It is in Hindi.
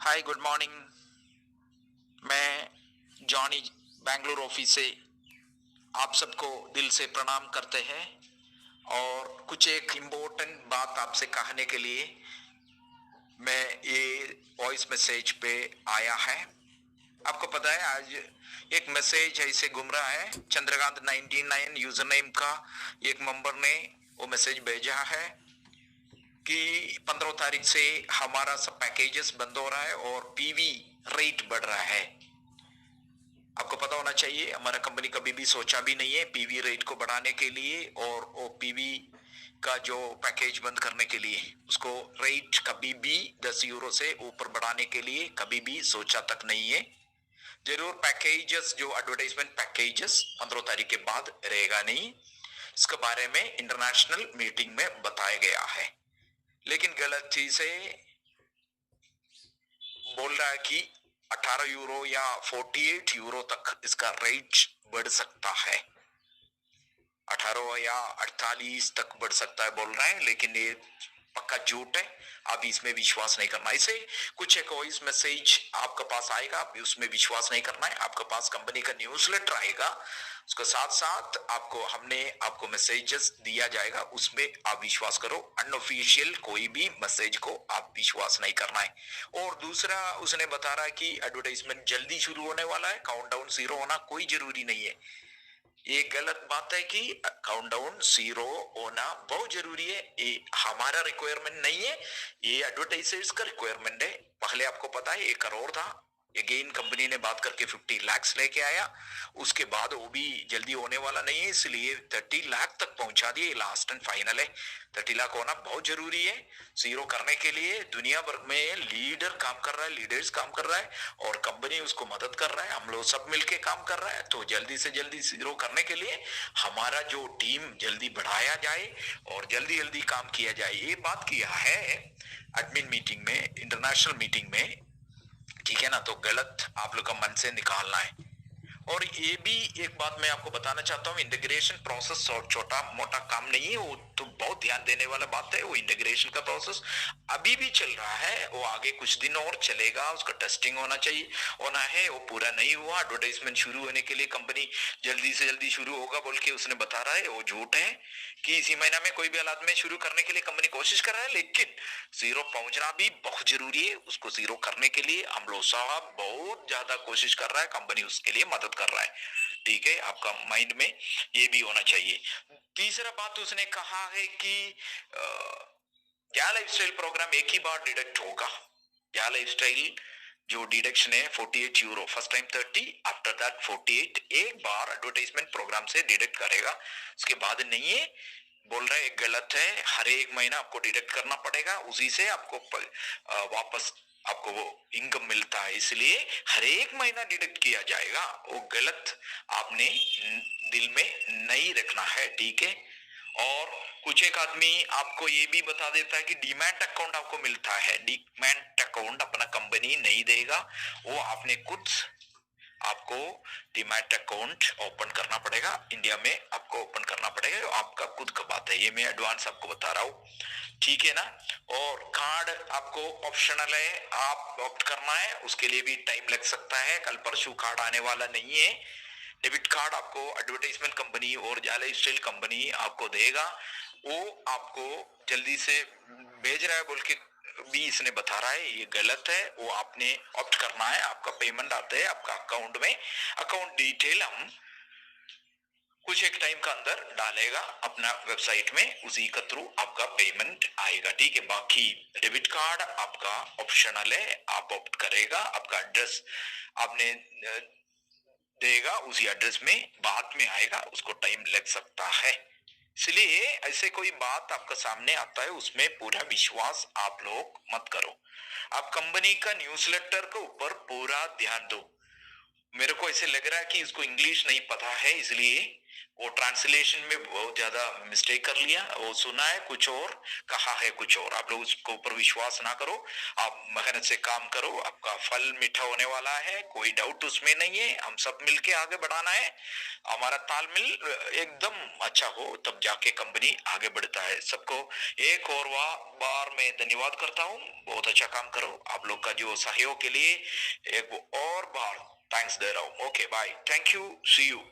Hi good morning. मैं जॉनी बैंगलोर ऑफिस से आप सबको दिल से प्रणाम करते हैं और कुछ एक इम्पोर्टेंट बात आपसे कहने के लिए मैं ये वॉइस मैसेज पे आया है। आपको पता है आज एक मैसेज ऐसे घूम रहा है, चंद्रकांत 99 यूजर नेम का एक मेंबर ने वो मैसेज भेजा है कि 15 तारीख से हमारा सब पैकेजेस बंद हो रहा है और पीवी रेट बढ़ रहा है। आपको पता होना चाहिए हमारा कंपनी कभी भी सोचा भी नहीं है पीवी रेट को बढ़ाने के लिए, और वो पीवी का जो पैकेज बंद करने के लिए उसको रेट कभी भी 10 यूरो से ऊपर बढ़ाने के लिए कभी भी सोचा तक नहीं है। जरूर पैकेजेस जो एडवर्टाइजमेंट पैकेजेस 15 तारीख के बाद रहेगा नहीं, इसके बारे में इंटरनेशनल मीटिंग में बताया गया है। लेकिन गलत चीज है, बोल रहा है कि 18 यूरो या 48 यूरो तक इसका रेट बढ़ सकता है, 18 या 48 तक बढ़ सकता है बोल रहे हैं, लेकिन ये पक्का झूठ है। आप इसमें विश्वास नहीं करना। इसे कुछ एक वॉइस मैसेज आपके पास आएगा, आप उसमें विश्वास नहीं करना है। आपके पास कंपनी का न्यूज़लेटर आएगा, उसके साथ साथ आपको मैसेजेस दिया जाएगा, उसमें आप विश्वास करो। अनऑफिशियल कोई भी मैसेज को आप विश्वास नहीं करना है। और दूसरा, उसने बता रहा है कि एडवर्टाइजमेंट जल्दी शुरू होने वाला है, काउंटडाउन 0 होना कोई जरूरी नहीं है। ये गलत बात है कि काउंटडाउन 0 होना बहुत जरूरी है, ये हमारा रिक्वायरमेंट नहीं है, ये एडवर्टाइजर्स का रिक्वायरमेंट है। पहले आपको पता है 1 करोड़ था, अगेन कंपनी ने बात करके 50 लाख लेके आया, उसके बाद वो भी जल्दी होने वाला नहीं है, इसलिए 30 लाख तक पहुंचा दिए, लास्ट एंड फाइनल है। 30 लाख होना बहुत जरूरी है। 0 करने के लिए दुनिया भर में लीडर काम कर रहा है, लीडर्स काम कर रहा है और कंपनी उसको मदद कर रहा है, हम लोग सब मिलके काम कर रहा है। तो जल्दी से जल्दी 0 करने के लिए हमारा जो टीम जल्दी बढ़ाया जाए और जल्दी जल्दी काम किया जाए, ये बात किया है एडमिन मीटिंग में, इंटरनेशनल मीटिंग में। ठीक है ना, तो गलत आप लोग का मन से निकालना है। और ये भी एक बात मैं आपको बताना चाहता हूँ, इंटीग्रेशन प्रोसेस और छोटा मोटा काम नहीं है, वो तो बहुत ध्यान देने वाला बात है। वो इंटीग्रेशन का प्रोसेस अभी भी चल रहा है, वो आगे कुछ दिन और चलेगा, उसका टेस्टिंग होना है, वो पूरा नहीं हुआ। एडवर्टाइजमेंट शुरू होने के लिए कंपनी जल्दी से जल्दी शुरू होगा बोल के उसने बता रहा है, वो झूठ है कि इसी महीना में कोई भी हालात में शुरू करने के लिए कंपनी कोशिश कर रहा है। लेकिन 0 पहुंचना भी बहुत जरूरी है, उसको 0 करने के लिए हम लोग साहब बहुत ज्यादा कोशिश कर रहा है, कंपनी उसके लिए मदद कर रहा है। ठीक है, आपका माइंड में ये भी होना चाहिए। तीसरा बात उसने कहा है कि क्या लाइफस्टाइल प्रोग्राम एक ही बार डिडक्ट होगा। क्या लाइफस्टाइल जो डिडक्शन है 48 euro, first time 30, after that 48, एक बार एडवर्टाइजमेंट प्रोग्राम से डिडक्ट करेगा, उसके बाद नहीं है बोल रहे हैं। गलत है, हर एक महीना आपको डिडक्ट करना पड़ेगा, उसी से आपको वापस आपको वो इनकम मिलता है, इसलिए हर एक महीना डिडक्ट किया जाएगा। वो गलत आपने दिल में नहीं रखना है, ठीक है। और कुछ एक आदमी आपको ये भी बता देता है कि डीमैट अकाउंट आपको मिलता है। डीमैट अकाउंट अपना कंपनी नहीं देगा, वो आपने खुद आपको डीमैट अकाउंट ओपन करना पड़ेगा, इंडिया में आपको ओपन करना पड़ेगा, आपका खुद का बात है, ये मैं एडवांस आपको बता रहा हूँ, ठीक है ना। और कार्ड आपको ऑप्शनल है, आप ऑप्ट करना है, उसके लिए भी टाइम लग सकता है, कल परसों कार्ड आने वाला नहीं है। डेबिट कार्ड आपको एडवर्टाइजमेंट कंपनी और जाले स्टील कंपनी आपको देगा, वो आपको जल्दी से भेज रहा है बोल के भी इसने बता रहा है, ये गलत है। वो आपने ऑप्ट करना है, आपका पेमेंट आता है आपका अकाउंट में, अकाउंट डिटेल हम कुछ एक टाइम का अंदर डालेगा अपना वेबसाइट में, उसी के थ्रू आपका पेमेंट आएगा, ठीक है। बाकी डेबिट कार्ड आपका ऑप्शनल है, आप ऑप्ट करेगा, आपका एड्रेस आपने देगा, उसी एड्रेस में बाद में आएगा, उसको टाइम लग सकता है। इसलिए ऐसे कोई बात आपका सामने आता है उसमें पूरा विश्वास आप लोग मत करो। आप कंपनी का न्यूज़लेटर के ऊपर पूरा ध्यान दो। मेरे को ऐसे लग रहा है कि इसको इंग्लिश नहीं पता है, इसलिए वो ट्रांसलेशन में बहुत ज्यादा मिस्टेक कर लिया, वो सुना है कुछ और, कहा है कुछ और। आप लोग उसको ऊपर विश्वास ना करो, आप मेहनत से काम करो, आपका फल मीठा होने वाला है, कोई डाउट उसमें नहीं है। हम सब मिलके आगे बढ़ाना है, हमारा तालमेल एकदम अच्छा हो, तब जाके कंपनी आगे बढ़ता है। सबको एक और बार मैं धन्यवाद करता हूँ, बहुत अच्छा काम करो। आप लोग का जो सहयोग के लिए एक और बार थैंक्स दे रहा हूँ। Okay bye, thank you, see you.